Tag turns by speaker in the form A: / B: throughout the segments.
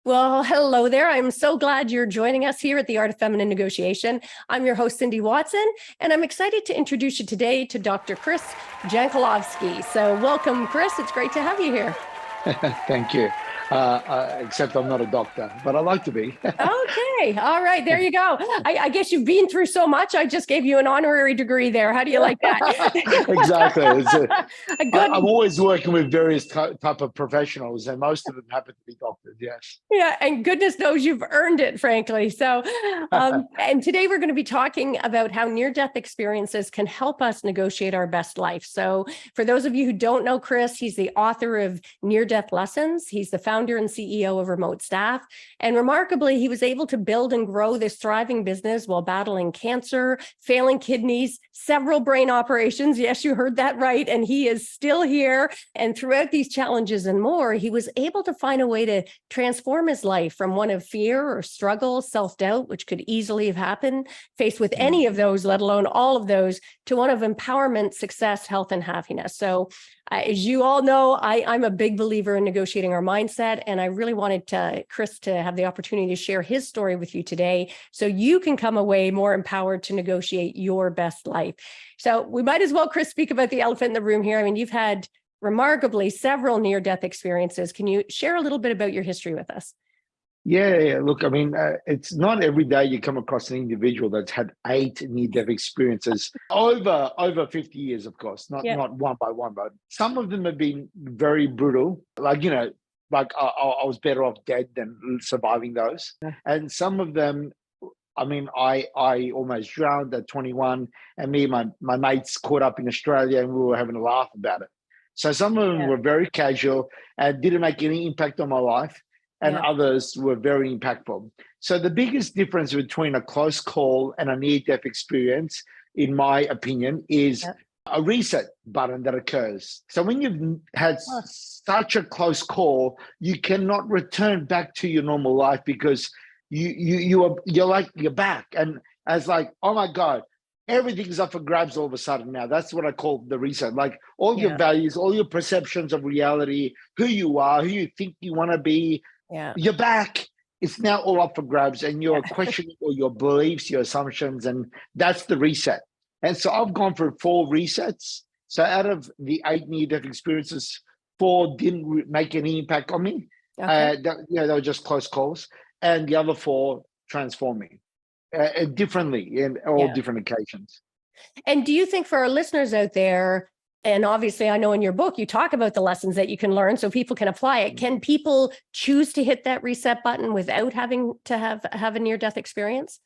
A: Well, hello there. I'm so glad you're joining us here at the Art of Feminine Negotiation. I'm your host, Cindy Watson, and I'm excited to introduce you today to Dr. Chris Jankulovski. So welcome, Chris. It's great to have you here.
B: Thank you. Except I'm not a doctor, but I like to be.
A: Okay. All right. There you go. I guess you've been through so much. I just gave you an honorary degree there. How do you like that?
B: Exactly.
A: Good.
B: I'm always working with various type of professionals, and most of them happen to be doctors. Yes.
A: Yeah, and goodness knows you've earned it, frankly. So, and today we're going to be talking about how near-death experiences can help us negotiate our best life. So, for those of you who don't know Chris, he's the author of Near-Death Lessons. He's the founder and CEO of Remote Staff. And remarkably, he was able to build and grow this thriving business while battling cancer, failing kidneys, several brain operations. Yes, you heard that right. And he is still here. And throughout these challenges and more, he was able to find a way to transform his life from one of fear or struggle, self-doubt, which could easily have happened, faced with any of those, let alone all of those, to one of empowerment, success, health, and happiness. So as you all know, I'm a big believer in negotiating our mindset, and I really wanted Chris to have the opportunity to share his story with you today so you can come away more empowered to negotiate your best life. So we might as well, Chris, speak about the elephant in the room here. I mean, you've had remarkably several near-death experiences. Can you share a little bit about your history with us?
B: Yeah. Look, I mean, it's not every day you come across an individual that's had 8 near-death experiences over 50 years, of course, not one by one, but some of them have been very brutal. Like, I was better off dead than surviving those. And some of them, I mean, I almost drowned at 21, and me and my mates caught up in Australia, and we were having a laugh about it. So some of them were very casual and didn't make any impact on my life, and others were very impactful. So the biggest difference between a close call and a near-death experience, in my opinion, is a reset button that occurs. So when you've had such a close call, you cannot return back to your normal life because you're back, and as like, oh my God, everything's up for grabs all of a sudden now. That's what I call the reset. Like all your values, all your perceptions of reality, who you are, who you think you want to be, you're back. It's now all up for grabs, and you're questioning all your beliefs, your assumptions, and that's the reset. And so I've gone for 4 resets. So out of the 8 near-death experiences, 4 didn't make any impact on me. They were just close calls, and the other 4 transformed me differently in all different occasions.
A: And do you think for our listeners out there, and obviously I know in your book, you talk about the lessons that you can learn so people can apply it. Can people choose to hit that reset button without having to have a near-death experience?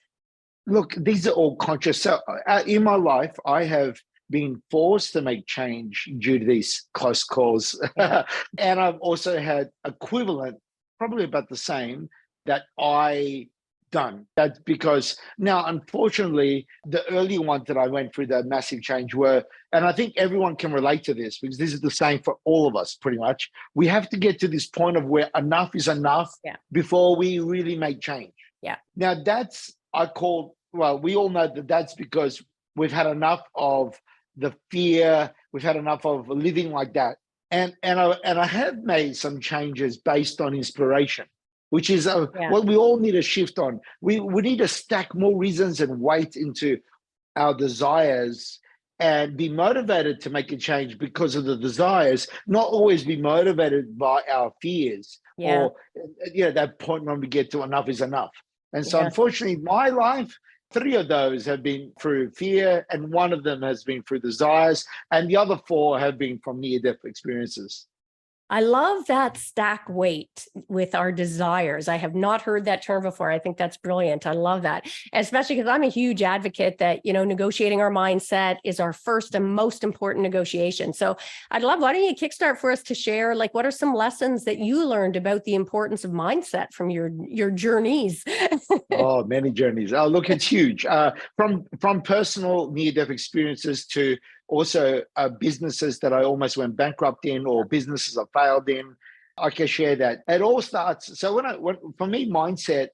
B: Look, these are all conscious. So in my life, I have been forced to make change due to these close calls. And I've also had equivalent, probably about the same, that I done. That's because now, unfortunately, the early ones that I went through that massive change were, and I think everyone can relate to this because this is the same for all of us pretty much. We have to get to this point of where enough is enough before we really make change. Now that's, we all know that that's because we've had enough of the fear. We've had enough of living like that. And I have made some changes based on inspiration, which is what we all need to shift on. We need to stack more reasons and weight into our desires and be motivated to make a change because of the desires, not always be motivated by our fears or that point when we get to enough is enough. And so unfortunately, my life, 3 of those have been through fear, and 1 of them has been through desires, and the other 4 have been from near-death experiences.
A: I love that stack weight with our desires. I have not heard that term before. I think that's brilliant. I love that, especially because I'm a huge advocate that, negotiating our mindset is our first and most important negotiation. So why don't you kickstart for us to share, like, what are some lessons that you learned about the importance of mindset from your journeys?
B: Oh, many journeys. Oh, look, it's huge. From personal near-death experiences to also businesses that I almost went bankrupt in, or businesses I failed in. I can share that. It all starts. So for me, mindset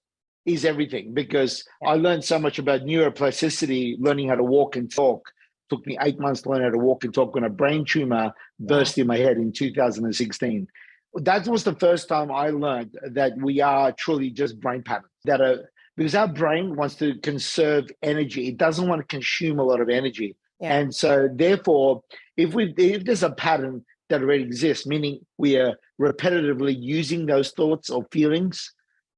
B: is everything, because I learned so much about neuroplasticity, learning how to walk and talk. It took me 8 months to learn how to walk and talk when a brain tumor burst in my head in 2016. that was the first time I learned that we are truly just brain patterns that are, because our brain wants to conserve energy. It doesn't want to consume a lot of energy.
A: Yeah.
B: And so therefore, if there's a pattern that already exists, meaning we are repetitively using those thoughts or feelings,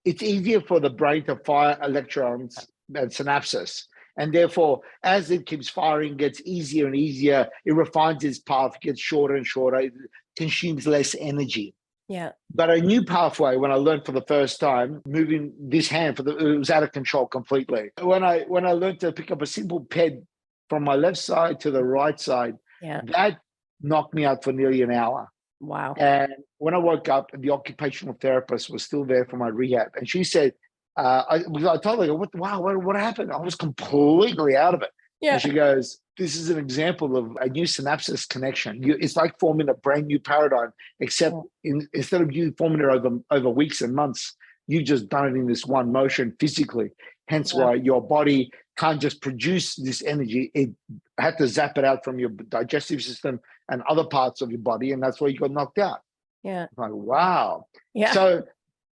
B: it's easier for the brain to fire electrons and synapses. And therefore, as it keeps firing, gets easier and easier, it refines its path, gets shorter and shorter, it consumes less energy.
A: Yeah.
B: But a new pathway, when I learned for the first time, moving this hand, it was out of control completely. When I learned to pick up a simple pen from my left side to the right side, that knocked me out for nearly an hour.
A: Wow.
B: And when I woke up, the occupational therapist was still there for my rehab. And she said, I told her, what happened? I was completely out of it. Yeah. And she goes, this is an example of a new synapses connection. It's like forming a brand new paradigm, except instead of you forming it over weeks and months, you just done it in this one motion physically. Hence why your body can't just produce this energy. It had to zap it out from your digestive system and other parts of your body. And that's why you got knocked out.
A: Yeah.
B: I'm like, wow.
A: Yeah.
B: So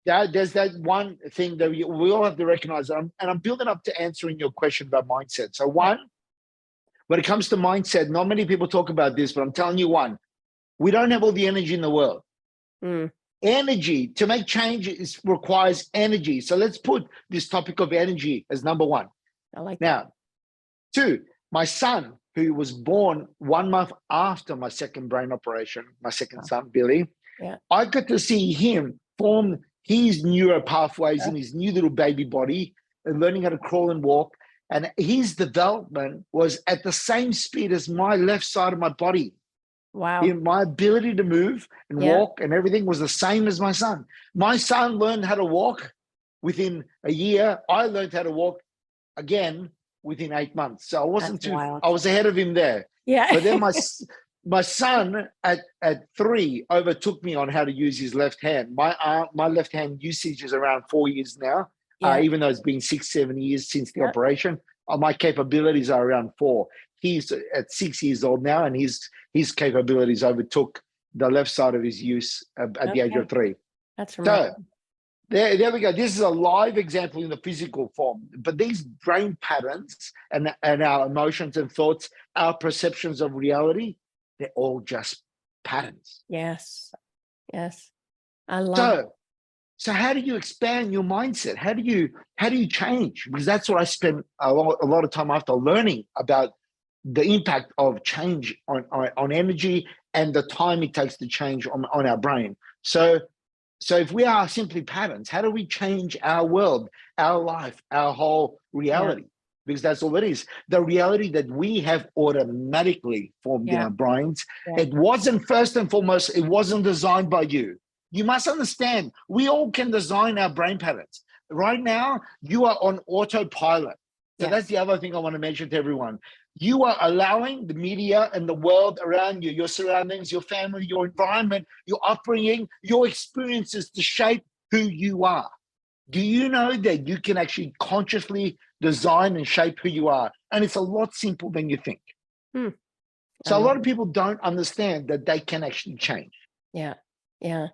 B: there's that one thing that we all have to recognize. And I'm building up to answering your question about mindset. So one, when it comes to mindset, not many people talk about this, but I'm telling you one, we don't have all the energy in the world. Energy, to make change requires energy. So let's put this topic of energy as number one.
A: I like
B: that. Now, two, my son, who was born 1 month after my second brain operation, my second son, Billy, I got to see him form his neuro pathways in his new little baby body and learning how to crawl and walk. And his development was at the same speed as my left side of my body.
A: Wow.
B: My ability to move and walk and everything was the same as my son. My son learned how to walk within a year. I learned how to walk again within 8 months. So I wasn't I was ahead of him there.
A: Yeah.
B: But then my son at 3 overtook me on how to use his left hand. My left hand usage is around 4 years now. Even though it's been 6-7 years since the operation, my capabilities are around 4. He's at 6 years old now, and his capabilities overtook the left side of his use at the age of 3.
A: That's remarkable.
B: So there we go. This is a live example in the physical form. But these brain patterns and our emotions and thoughts, our perceptions of reality, they're all just patterns.
A: Yes. Yes. I love it.
B: So how do you expand your mindset? How do you change? Because that's what I spent a lot of time after learning about the impact of change on energy and the time it takes to change on our brain. So if we are simply patterns, how do we change our world, our life, our whole reality? Because that's all it is. The reality that we have automatically formed in our brains. It wasn't, first and foremost, it wasn't designed by you. You must understand, we all can design our brain patterns. Right now, you are on autopilot. So that's the other thing I want to mention to everyone. You are allowing the media and the world around you, your surroundings, your family, your environment, your upbringing, your experiences to shape who you are. Do you know that you can actually consciously design and shape who you are? And it's a lot simpler than you think. So a lot of people don't understand that they can actually change.
A: Yeah. Yeah.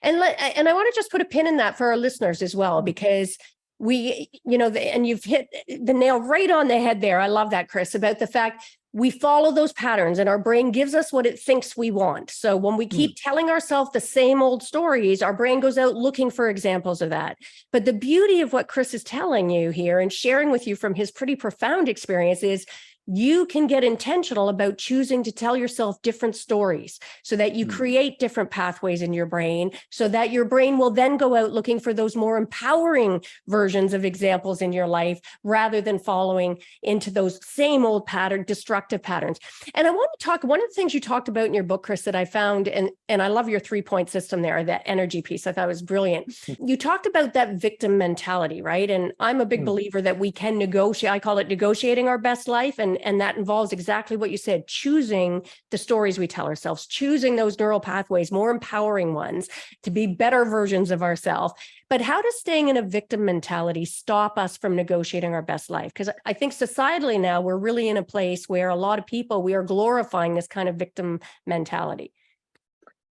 A: And I want to just put a pin in that for our listeners as well, because and you've hit the nail right on the head there. I love that, Chris, about the fact we follow those patterns and our brain gives us what it thinks we want. So when we keep telling ourselves the same old stories, our brain goes out looking for examples of that. But the beauty of what Chris is telling you here and sharing with you from his pretty profound experience is you can get intentional about choosing to tell yourself different stories so that you create different pathways in your brain, so that your brain will then go out looking for those more empowering versions of examples in your life rather than following into those same old destructive patterns. And I want to talk, one of the things you talked about in your book, Chris, that I found, and I love your 3-point system there, that energy piece, I thought was brilliant. You talked about that victim mentality, right? And I'm a big believer that we can negotiate. I call it negotiating our best life. And that involves exactly what you said, choosing the stories we tell ourselves, choosing those neural pathways, more empowering ones to be better versions of ourselves. But how does staying in a victim mentality stop us from negotiating our best life? Because I think societally now we're really in a place where a lot of people, we are glorifying this kind of victim mentality.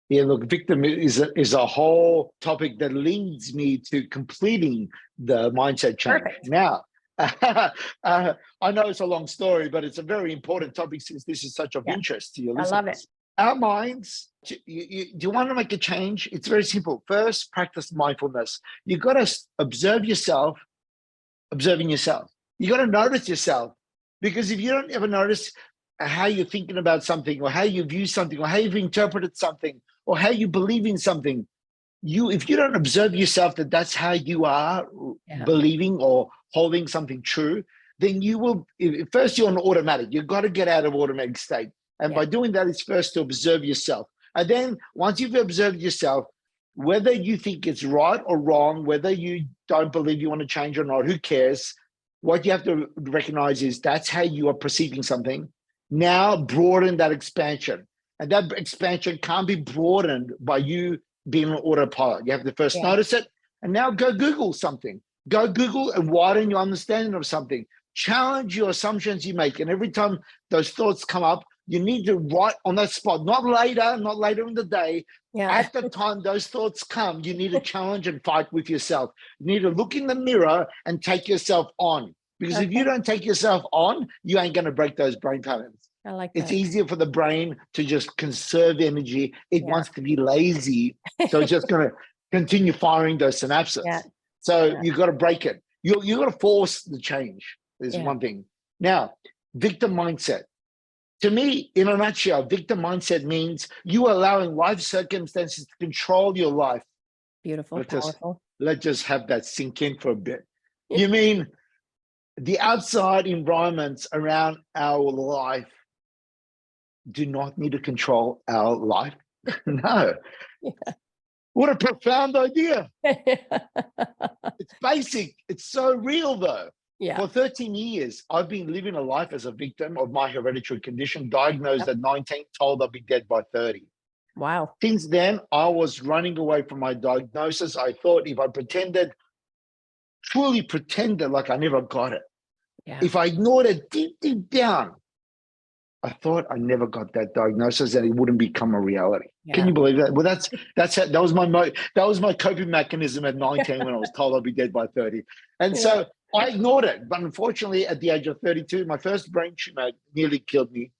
B: Yeah, look, victim is a whole topic that leads me to completing the mindset change.
A: Perfect.
B: Now, I know it's a long story, but it's a very important topic since this is such of
A: Yeah,
B: interest to your
A: I love it.
B: listeners. Our minds, do you want to make a change? It's very simple. First, practice mindfulness. You got to observe yourself, observing yourself. You got to notice yourself, because if you don't ever notice how you're thinking about something, or how you view something, or how you've interpreted something, or how you believe in something, if you don't observe yourself that that's how you are believing or holding something true, then you will, first you're on automatic. You've got to get out of automatic state. And by doing that, it's first to observe yourself. And then once you've observed yourself, whether you think it's right or wrong, whether you don't believe you want to change or not, who cares? What you have to recognize is that's how you are perceiving something. Now broaden that expansion. And that expansion can't be broadened by you being an autopilot. You have to first notice it, and now go Google something. Go Google and widen your understanding of something. Challenge your assumptions you make. And every time those thoughts come up, you need to write on that spot, not later in the day. At the time those thoughts come, you need to challenge and fight with yourself. You need to look in the mirror and take yourself on. Because if you don't take yourself on, you ain't going to break those brain patterns.
A: I like that.
B: It's easier for the brain to just conserve energy. It wants to be lazy. So it's just going to continue firing those synapses. So you got to break it. You got to force the change. Is one thing. Now, victim mindset. To me, in a nutshell, victim mindset means you allowing life circumstances to control your life.
A: Beautiful, powerful.
B: Let's just have that sink in for a bit. You mean the outside environments around our life do not need to control our life? No. What a profound idea. It's basic. It's so real, though. For 13 years, I've been living a life as a victim of my hereditary condition, diagnosed at 19, told I'll be dead by 30.
A: Wow.
B: Since then, I was running away from my diagnosis. I thought if I truly pretended like I never got it, if I ignored it deep down, I thought I never got that diagnosis and it wouldn't become a reality. Can you believe that? Well, that was my coping mechanism at 19 when I was told I'd be dead by 30. And so I ignored it. But unfortunately, at the age of 32, my first brain tumor nearly killed me.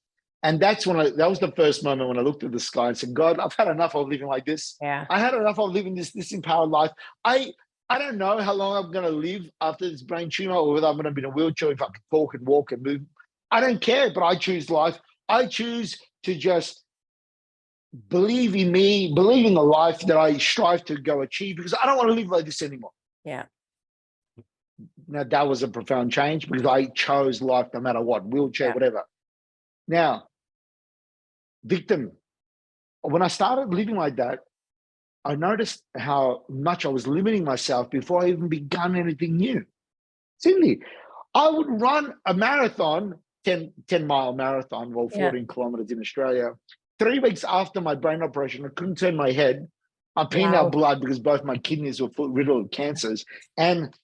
B: And that was the first moment when I looked at the sky and said, God, I've had enough of living like this. I had enough of living this disempowered life. I don't know how long I'm going to live after this brain tumor, or whether I'm going to be in a wheelchair, if I can talk and walk and move. I don't care, but I choose life. I choose to just believe in me, believe in the life that I strive to go achieve, because I don't want to live like this anymore. Now, that was a profound change because I chose life no matter what, wheelchair, whatever. Now, victim. When I started living like that, I noticed how much I was limiting myself before I even begun anything new. Cindy, I would run a marathon, 10-mile marathon, 14 kilometers in Australia. 3 weeks after my brain operation, I couldn't turn my head. I peed out blood because both my kidneys were riddled with cancers. And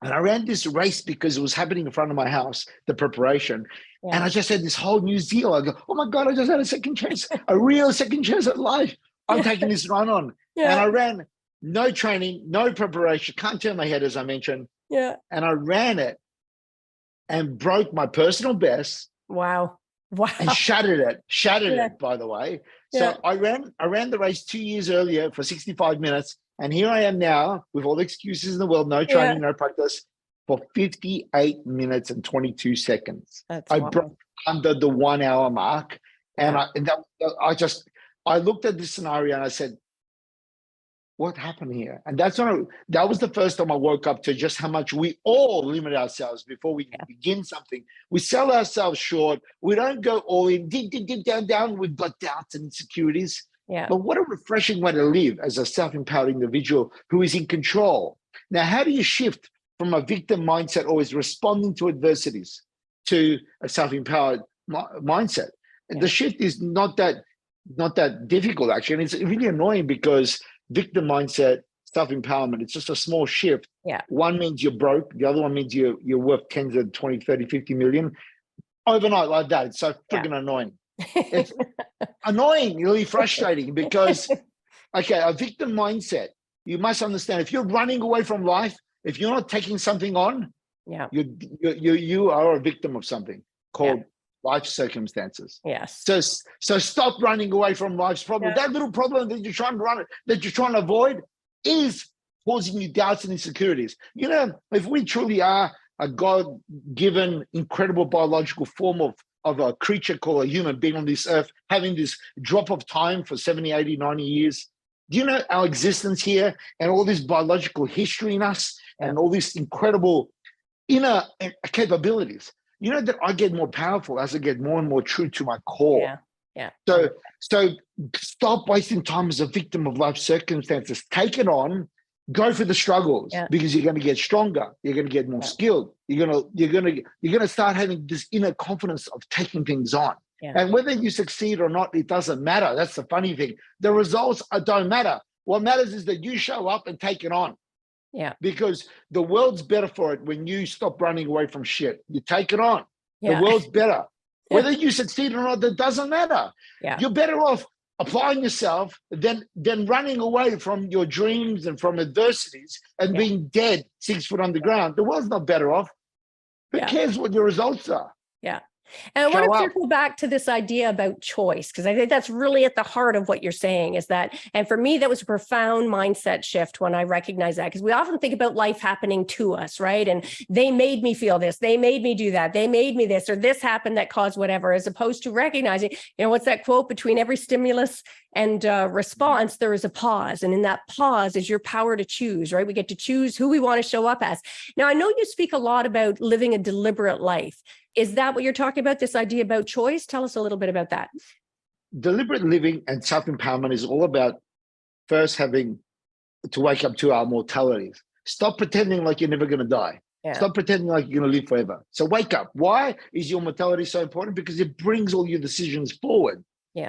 B: I ran this race because it was happening in front of my house, the preparation. And I just had this whole new zeal. I go, oh my God, I just had a second chance, a real second chance at life. I'm taking this run on. And I ran, no training, no preparation, can't turn my head, as I mentioned. And I ran it and broke my personal best.
A: Wow.
B: And shattered it, by the way. So I ran the race 2 years earlier for 65 minutes. And here I am now with all the excuses in the world, no training, no practice, for 58 minutes and 22 seconds. I broke under the 1 hour mark. And I looked at this scenario and I said, what happened here? And that was the first time I woke up to just how much we all limit ourselves before we begin something. We sell ourselves short. We don't go all in, deep, down. We've got doubts and insecurities. But what a refreshing way to live as a self-empowered individual who is in control. Now, how do you shift from a victim mindset, always responding to adversities, to a self-empowered mindset? And the shift is not that difficult, actually. And it's really annoying because victim mindset, self-empowerment, it's just a small shift. One means you're broke. The other one means you're worth tens of 20, 30, 50 million overnight like that. It's so freaking annoying. It's annoying, really frustrating because, okay, a victim mindset, you must understand if you're running away from life, if you're not taking something on,
A: Yeah.
B: you are a victim of something called life circumstances.
A: Yes.
B: So stop running away from life's problem. That little problem that you're trying to avoid is causing you doubts and insecurities. You know, if we truly are a God-given, incredible biological form of a creature called a human being on this earth, having this drop of time for 70, 80, 90 years, do you know our existence here and all this biological history in us and all these incredible inner capabilities? You know that I get more powerful as I get more and more true to my core. So stop wasting time as a victim of life circumstances. Take it on, go for the struggles because you're going to get stronger. You're going to get more skilled. You're going to start having this inner confidence of taking things on. And whether you succeed or not, it doesn't matter. That's the funny thing. The results don't matter. What matters is that you show up and take it on. Because the world's better for it when you stop running away from shit. You take it on. The world's better. Whether you succeed or not, that doesn't matter. You're better off applying yourself than running away from your dreams and from adversities and being dead 6 foot underground. The world's not better off. Who cares what your results are?
A: And I want to circle back to this idea about choice, because I think that's really at the heart of what you're saying is that, and for me, that was a profound mindset shift when I recognized that, because we often think about life happening to us, right? And they made me feel this, they made me do that, they made me this, or this happened that caused whatever, as opposed to recognizing, you know, what's that quote? Between every stimulus and response, there is a pause. And in that pause is your power to choose, right? We get to choose who we want to show up as. Now, I know you speak a lot about living a deliberate life. Is that what you're talking about, this idea about choice? Tell us a little bit about that.
B: Deliberate living and self-empowerment is all about first having to wake up to our mortalities. Stop pretending like you're never going to die. Stop pretending like you're going to live forever. So wake up. Why is your mortality so important? Because it brings all your decisions forward,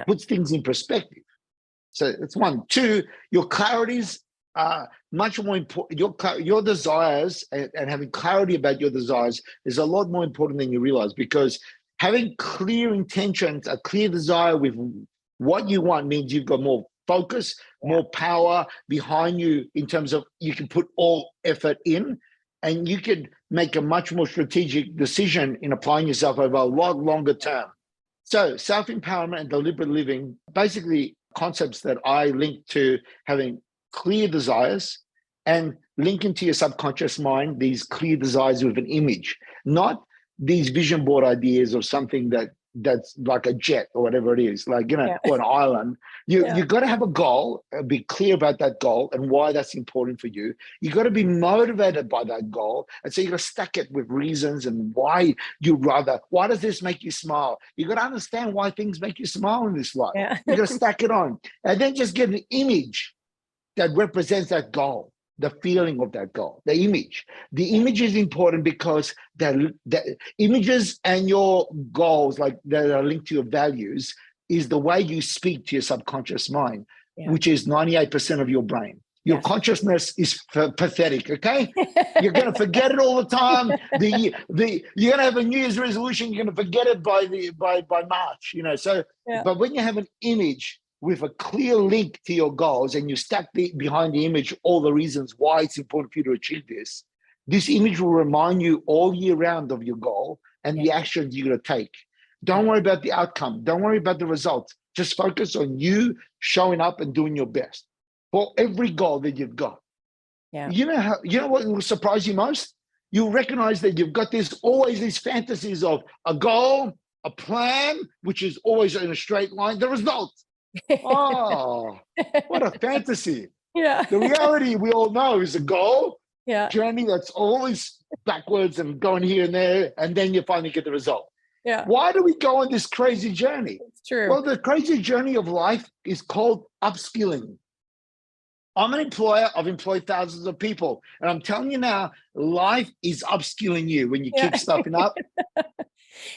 B: puts things in perspective. So that's one. Two, your clarities are much more important. Your desires and having clarity about your desires is a lot more important than you realize, because having clear intentions, a clear desire with what you want means you've got more focus, more power behind you in terms of you can put all effort in and you can make a much more strategic decision in applying yourself over a lot longer term. So self-empowerment and deliberate living, basically concepts that I link to having clear desires and link into your subconscious mind these clear desires with an image, not these vision board ideas of something that's like a jet or whatever it is, like, you know, or an island. You got to have a goal, be clear about that goal and why that's important for you. You got to be motivated by that goal. And so you got to stack it with reasons and why why does this make you smile? You got to understand why things make you smile in this life. You got to stack it on and then just get an image that represents that goal, the feeling of that goal, the image. The image is important because the images and your goals, like that are linked to your values, is the way you speak to your subconscious mind, which is 98% of your brain. Your consciousness is pathetic, okay? You're going to forget it all the time. You're going to have a New Year's resolution, you're going to forget it by March, you know. So, but when you have an image with a clear link to your goals and you stack behind the image all the reasons why it's important for you to achieve this image will remind you all year round of your goal and the actions you're going to take. Don't worry about the outcome. Don't worry about the results. Just focus on you showing up and doing your best for every goal that you've got. You know what will surprise you most? You'll recognize that you've got always these fantasies of a goal, a plan, which is always in a straight line, the results. Oh, what a fantasy. The reality we all know is a goal, journey that's always backwards and going here and there, and then you finally get the result. Why do we go on this crazy journey?
A: It's true.
B: Well, the crazy journey of life is called upskilling. I'm an employer. I've employed thousands of people. And I'm telling you now, life is upskilling you when you keep stepping up.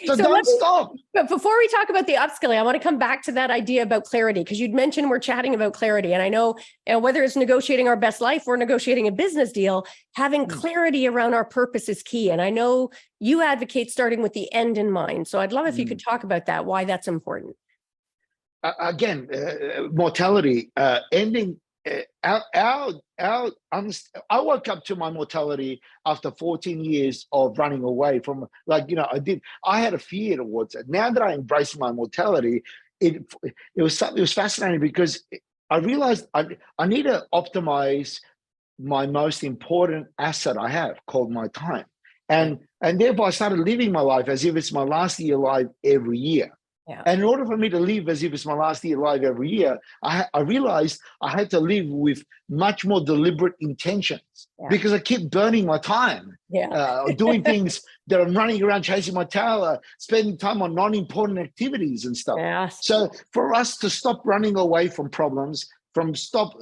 B: So don't stop.
A: But before we talk about the upskilling, I want to come back to that idea about clarity, because you'd mentioned we're chatting about clarity. And I know, whether it's negotiating our best life or negotiating a business deal, having clarity around our purpose is key. And I know you advocate starting with the end in mind. So I'd love if you could talk about that, why that's important.
B: Mortality, ending. I woke up to my mortality after 14 years of running away from, I had a fear towards it. Now that I embrace my mortality, it was fascinating because I realized I need to optimize my most important asset I have, called my time. And therefore I started living my life as if it's my last year alive every year.
A: Yeah.
B: And in order for me to live as if it's my last year alive every year, I realized I had to live with much more deliberate intentions, because I keep burning my time, doing things that I'm running around chasing my tail, spending time on non-important activities and stuff.
A: Yes.
B: So for us to stop running away from problems, stop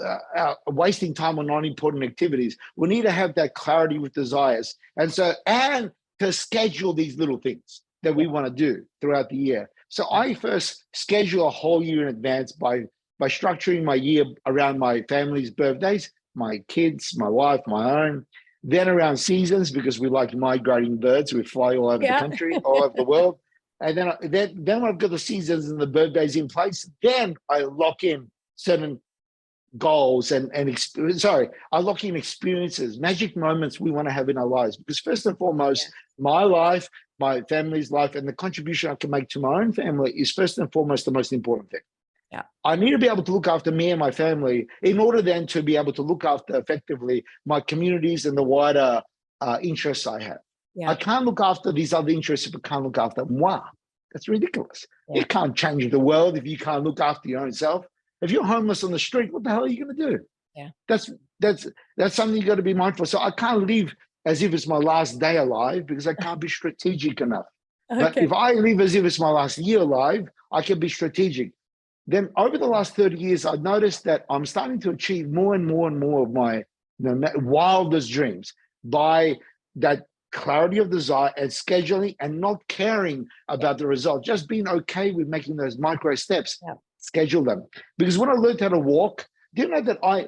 B: wasting time on non-important activities, we need to have that clarity with desires. And to schedule these little things that we want to do throughout the year. So I first schedule a whole year in advance by structuring my year around my family's birthdays, my kids, my wife, my own. Then around seasons, because we like migrating birds, we fly all over the country, all over the world. And then I've got the seasons and the birthdays in place. Then I lock in certain goals I lock in experiences, magic moments we want to have in our lives. Because first and foremost, my life, my family's life, and the contribution I can make to my own family is first and foremost the most important thing.
A: Yeah. I
B: need to be able to look after me and my family in order then to be able to look after effectively my communities and the wider interests I have. Yeah. I can't look after these other interests if I can't look after moi. That's ridiculous. Yeah. You can't change the world if you can't look after your own self. If you're homeless on the street, what the hell are you going to do?
A: Yeah.
B: That's something you got to be mindful. So I can't live as if it's my last day alive, because I can't be strategic enough. Okay. But if I live as if it's my last year alive, I can be strategic. Then over the last 30 years, I've noticed that I'm starting to achieve more and more and more of my wildest dreams by that clarity of desire and scheduling and not caring about the result, just being okay with making those micro steps. Yeah. Schedule them. Because when I learned how to walk, do you know that I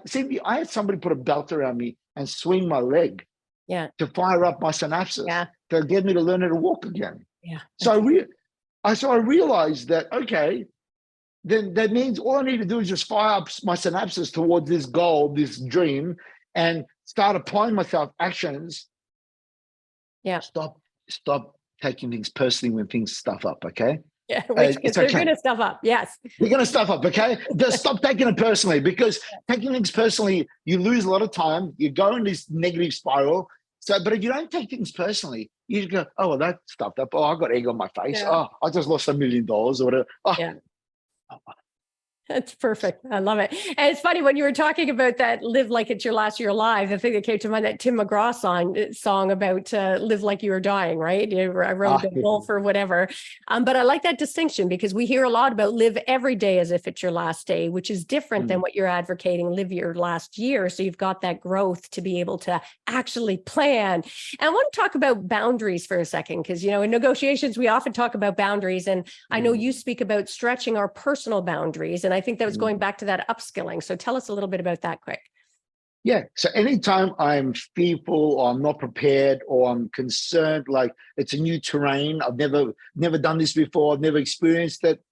B: had somebody put a belt around me and swing my leg to fire up my synapses to get me to learn how to walk again. Yeah. So I realized that, okay, then that means all I need to do is just fire up my synapses towards this goal, this dream, and start applying myself actions.
A: Yeah.
B: Stop taking things personally when things stuff up, okay?
A: Yeah, because they're going to stuff up. Yes.
B: They're going to stuff up, okay? Just stop taking it personally, because taking things personally, you lose a lot of time. You go in this negative spiral. So, but if you don't take things personally, you just go, oh, well, that stuffed up. Oh, I got egg on my face. Yeah. Oh, I just lost $1 million or whatever. Oh.
A: Yeah. That's perfect. I love it. And it's funny when you were talking about that, live like it's your last year alive. The thing that came to mind, that Tim McGraw song about live like you were dying, right? I wrote the wolf or whatever. But I like that distinction, because we hear a lot about live every day as if it's your last day, which is different than what you're advocating, live your last year. So you've got that growth to be able to actually plan. And I want to talk about boundaries for a second, because, in negotiations, we often talk about boundaries. And I know you speak about stretching our personal boundaries. And I think that was going back to that upskilling. So tell us a little bit about that quick.
B: Yeah. So anytime I'm fearful or I'm not prepared or I'm concerned, like it's a new terrain, I've never done this before, I've never experienced it,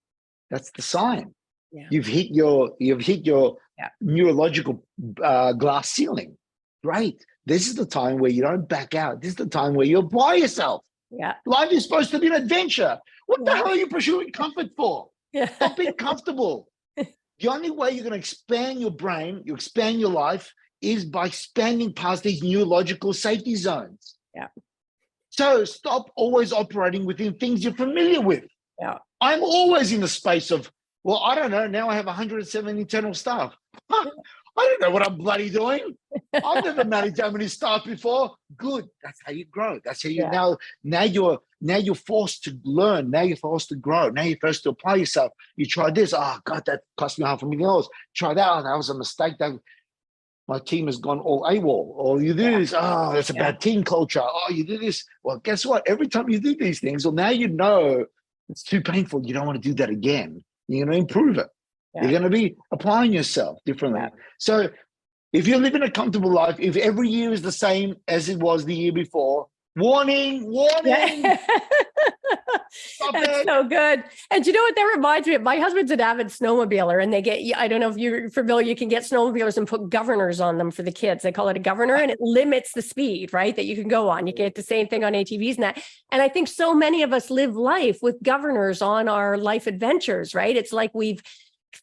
B: that's the sign. Yeah. You've hit your neurological glass ceiling. Great. This is the time where you don't back out. This is the time where you apply yourself.
A: Yeah.
B: Life is supposed to be an adventure. What the hell are you pursuing comfort for? Yeah. Stop being comfortable. The only way you're going to expand your brain, you expand your life, is by expanding past these neurological safety zones.
A: Yeah.
B: So stop always operating within things you're familiar with.
A: Yeah.
B: I'm always in the space of, well, I don't know. Now I have 107 internal staff. I don't know what I'm bloody doing. I've never managed that many staff before. Good. That's how you grow. That's how you now you're forced to learn. Now you're forced to grow. Now you're forced to apply yourself. You try this. Oh God, that cost me $500,000. Try that. Oh, that was a mistake. My team has gone all AWOL. Or you do this. Oh, that's a bad team culture. Oh, you do this. Well, guess what? Every time you do these things, well, now you know it's too painful. You don't want to do that again. You're going to improve it. Yeah. You're going to be applying yourself differently. Yeah. So if you're living a comfortable life, if every year is the same as it was the year before, Warning, warning.
A: Yeah.
B: Stop
A: That's
B: it.
A: so good. And you know what that reminds me of? My husband's an avid snowmobiler, and they get, I don't know if you're familiar, you can get snowmobilers and put governors on them for the kids. They call it a governor, and it limits the speed, right, that you can go on. You get the same thing on ATVs and that. And I think so many of us live life with governors on our life adventures, right? It's like we've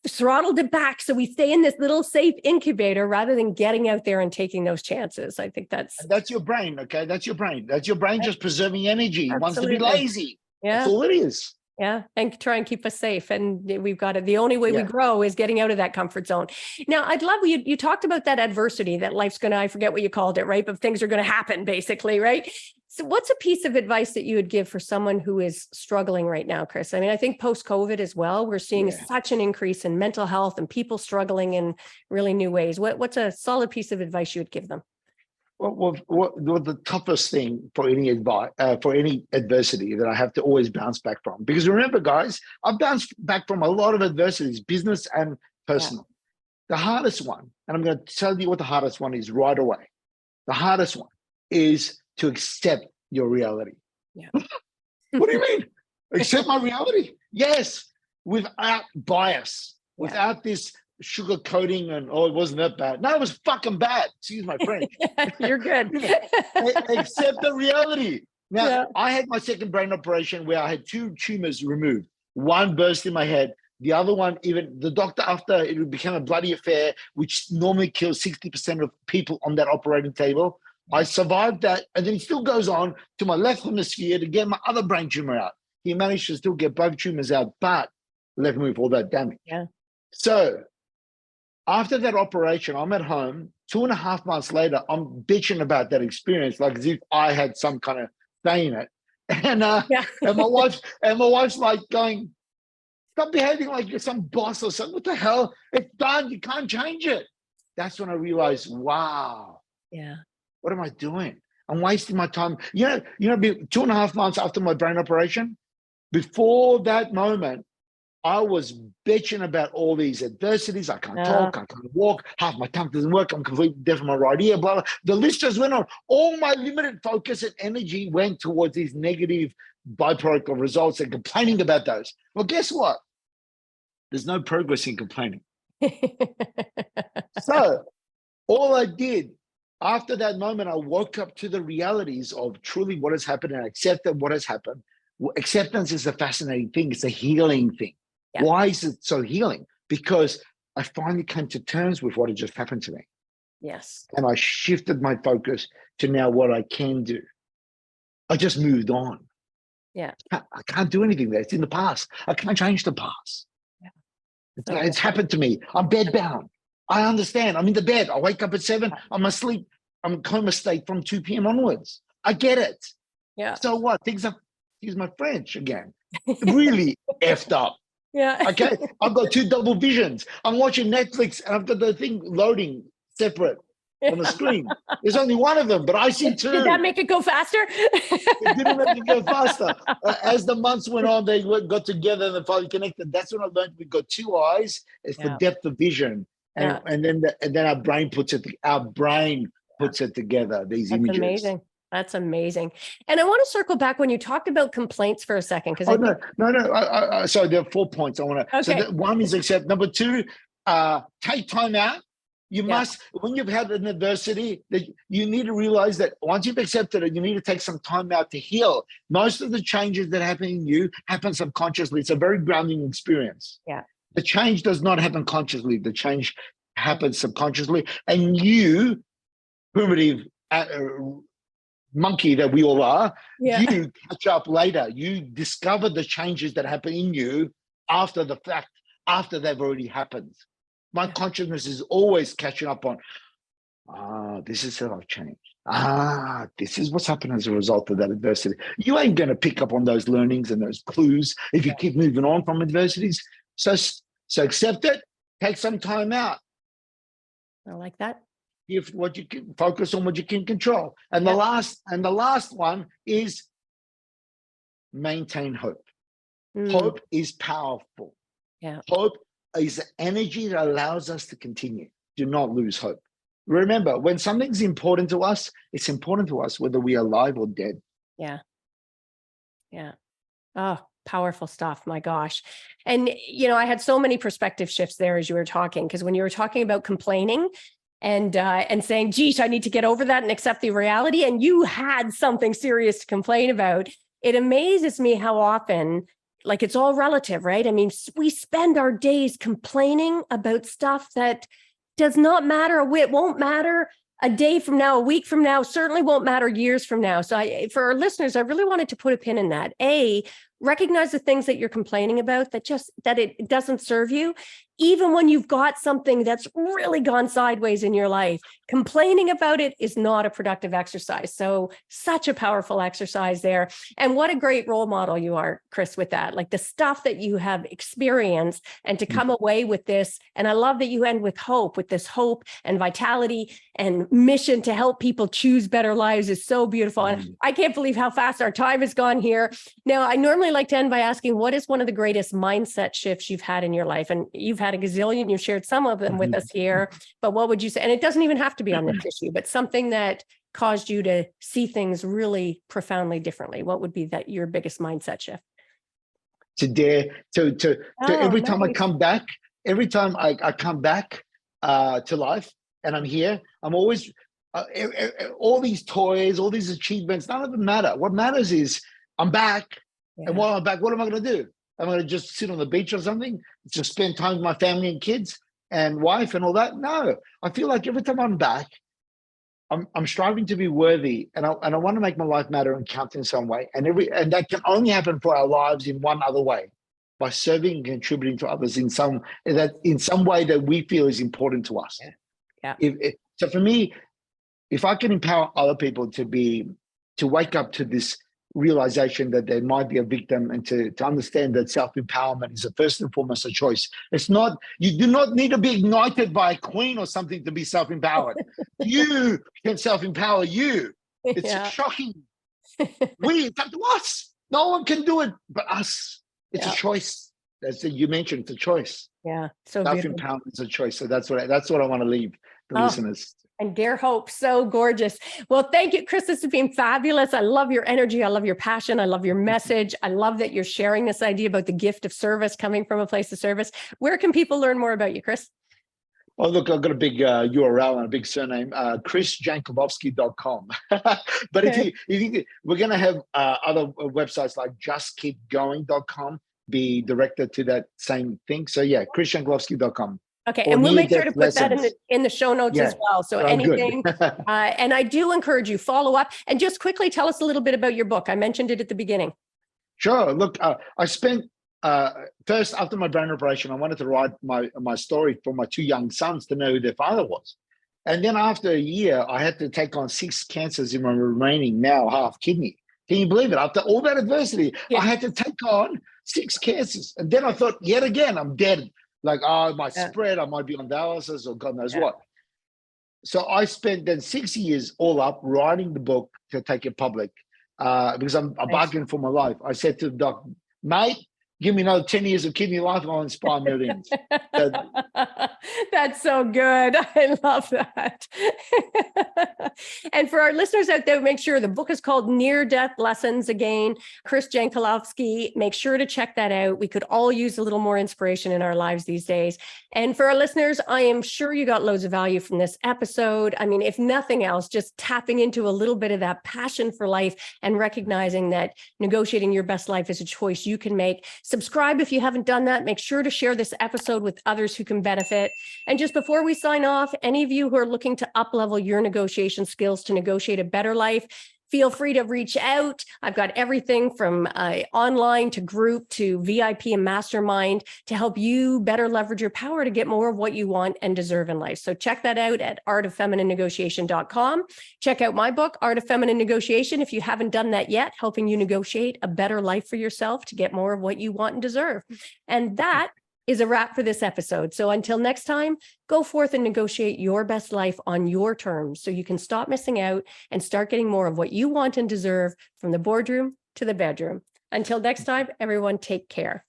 A: throttled it back so we stay in this little safe incubator rather than getting out there and taking those chances. I think
B: That's your brain, okay? That's your brain. That's your brain just preserving energy. It wants to be
A: absolutely.
B: lazy.
A: Yeah.
B: That's all it is.
A: Yeah. And try and keep us safe. And we've got it. The only way we grow is getting out of that comfort zone. Now, I'd love you talked about that adversity that life's going to, I forget what you called it, right? But things are going to happen basically, right? So what's a piece of advice that you would give for someone who is struggling right now, Chris? I mean, I think post-COVID as well, we're seeing such an increase in mental health and people struggling in really new ways. What's a solid piece of advice you would give them?
B: What the toughest thing for any advice, for any adversity that I have to always bounce back from? Because remember, guys, I've bounced back from a lot of adversities, business and personal. The hardest one, and I'm going to tell you what the hardest one is right away. The hardest one is to accept your reality.
A: Yeah.
B: What do you mean? Accept my reality? Yes, without bias, without this sugar coating and it wasn't that bad. No, it was fucking bad. Excuse my French.
A: You're good.
B: Accept the reality. Now, I had my second brain operation where I had 2 tumors removed. One burst in my head. The other one, even the doctor, after it became a bloody affair, which normally kills 60% of people on that operating table. I survived that, and then it still goes on to my left hemisphere to get my other brain tumor out. He managed to still get both tumors out, but left me with all that damage.
A: Yeah.
B: So after that operation, I'm at home. 2.5 months later, I'm bitching about that experience, like as if I had some kind of say in it. And and my wife's like going, "Stop behaving like you're some boss or something. What the hell? It's done. You can't change it." That's when I realized, wow.
A: Yeah.
B: What am I doing? I'm wasting my time. You know, 2.5 months after my brain operation, before that moment, I was bitching about all these adversities. I can't talk, I can't walk, half my tongue doesn't work, I'm completely deaf in my right ear, blah, blah. The list just went on. All my limited focus and energy went towards these negative byproduct of results and complaining about those. Well, guess what? There's no progress in complaining. So all I did after that moment, I woke up to the realities of truly what has happened and accepted what has happened. Acceptance is a fascinating thing. It's a healing thing. Yeah. Why is it so healing? Because I finally came to terms with what had just happened to me.
A: Yes.
B: And I shifted my focus to now what I can do. I just moved on.
A: Yeah.
B: I can't do anything there. It's in the past. I can't change the past. Yeah. It's happened to me. I'm bedbound. I understand. I'm in the bed. I wake up at 7. I'm asleep. I'm in coma state from 2 p.m. onwards. I get it.
A: Yeah.
B: So what? Things are, excuse my French again, really effed up.
A: Yeah.
B: Okay. I've got 2 double visions. I'm watching Netflix and I've got the thing loading separate on the screen. There's only one of them, but I see 2.
A: Did that make it go faster?
B: It didn't make it go faster. As the months went on, they got together and they finally connected. That's when I learned we've got 2 eyes. It's for depth of vision. And then our brain puts it together, these images.
A: Amazing. That's amazing. And I want to circle back when you talked about complaints for a second. Because
B: no. Sorry, there are 4 points I want to.
A: Okay.
B: So one is accept. Number 2, take time out. You must, when you've had an adversity, that you need to realize that once you've accepted it, you need to take some time out to heal. Most of the changes that happen in you happen subconsciously. It's a very grounding experience.
A: Yeah.
B: The change does not happen consciously. The change happens subconsciously. And you, primitive monkey that we all are, you catch up later. You discover the changes that happen in you after the fact, after they've already happened. My consciousness is always catching up on, this is how I've changed. This is what's happened as a result of that adversity. You ain't going to pick up on those learnings and those clues if you keep moving on from adversities. So accept it, take some time out.
A: I like that.
B: If what you can focus on, what you can control. And the last one is maintain hope. Hope is powerful.
A: Yeah.
B: Hope is energy that allows us to continue. Do not lose hope. Remember, when something's important to us, it's important to us whether we are alive or dead.
A: Yeah. Yeah. Oh, powerful stuff. My gosh. And, I had so many perspective shifts there as you were talking, because when you were talking about complaining and saying, geez, I need to get over that and accept the reality, and you had something serious to complain about, it amazes me how often, like, it's all relative, right? I mean, we spend our days complaining about stuff that does not matter. It won't matter a day from now, a week from now, certainly won't matter years from now. So for our listeners, I really wanted to put a pin in that. Recognize the things that you're complaining about, that it doesn't serve you. Even when you've got something that's really gone sideways in your life, complaining about it is not a productive exercise. So such a powerful exercise there. And what a great role model you are, Chris, with that, like the stuff that you have experienced and to come away with this. And I love that you end with hope, with this hope and vitality and mission to help people choose better lives is so beautiful. And I can't believe how fast our time has gone here. Now, I normally like to end by asking, what is one of the greatest mindset shifts you've had in your life? And you've had a gazillion, you've shared some of them with us here, but what would you say? And it doesn't even have to be on this issue, but something that caused you to see things really profoundly differently. What would be your biggest mindset shift?
B: To dare to every time I come back, every time I come back to life and I'm here, I'm always all these toys, all these achievements, none of them matter. What matters is I'm back. Yeah. And while I'm back, what am I going to do? I'm going to just sit on the beach or something, just spend time with my family and kids and wife and all that? No, I feel like every time I'm back, I'm striving to be worthy, and I want to make my life matter and count in some way. And that can only happen for our lives in one other way, by serving and contributing to others in some way that we feel is important to us.
A: Yeah.
B: So for me, if I can empower other people to wake up to this realization that they might be a victim, and to understand that self-empowerment is first and foremost a choice. It's not, you do not need to be ignited by a queen or something to be self-empowered. You can self-empower you. It's shocking. It's up to us. No one can do it but us. It's a choice. You mentioned, it's a choice.
A: Yeah. So
B: self-empowerment is a choice. So that's what I want to leave the listeners.
A: And dare hope. So gorgeous. Well, thank you, Chris. This has been fabulous. I love your energy. I love your passion. I love your message. I love that you're sharing this idea about the gift of service, coming from a place of service. Where can people learn more about you, Chris?
B: Oh, look, I've got a big URL and a big surname, chrisjankulovski.com. But if you we're going to have other websites like justkeepgoing.com be directed to that same thing. So yeah, chrisjankulovski.com.
A: Okay, and we'll make sure to put that in the show notes as well. So anything, and I do encourage you, follow up and just quickly tell us a little bit about your book. I mentioned it at the beginning.
B: Sure. Look, I spent first, after my brain operation, I wanted to write my story for my two young sons to know who their father was. And then after a year, I had to take on 6 cancers in my remaining now half kidney. Can you believe it? After all that adversity, I had to take on 6 cancers. And then I thought, yet again, I'm dead. Like, I might spread, I might be on dialysis or God knows what. So I spent then 6 years all up writing the book to take it public because I bargained for my life. I said to the doctor, mate, give me another 10 years of kidney life, I'll inspire millions.
A: That's so good. I love that. And for our listeners out there, make sure the book is called Near-Death Lessons. Again, Chris Jankulovski, make sure to check that out. We could all use a little more inspiration in our lives these days. And for our listeners, I am sure you got loads of value from this episode. I mean, if nothing else, just tapping into a little bit of that passion for life and recognizing that negotiating your best life is a choice you can make. Subscribe if you haven't done that. Make sure to share this episode with others who can benefit. And just before we sign off, any of you who are looking to up-level your negotiation skills to negotiate a better life, feel free to reach out. I've got everything from online to group to VIP and mastermind to help you better leverage your power to get more of what you want and deserve in life. So check that out at artoffemininenegotiation.com. Check out my book, Art of Feminine Negotiation, if you haven't done that yet, helping you negotiate a better life for yourself to get more of what you want and deserve. And that is a wrap for this episode. So until next time, go forth and negotiate your best life on your terms so you can stop missing out and start getting more of what you want and deserve from the boardroom to the bedroom. Until next time, everyone, take care.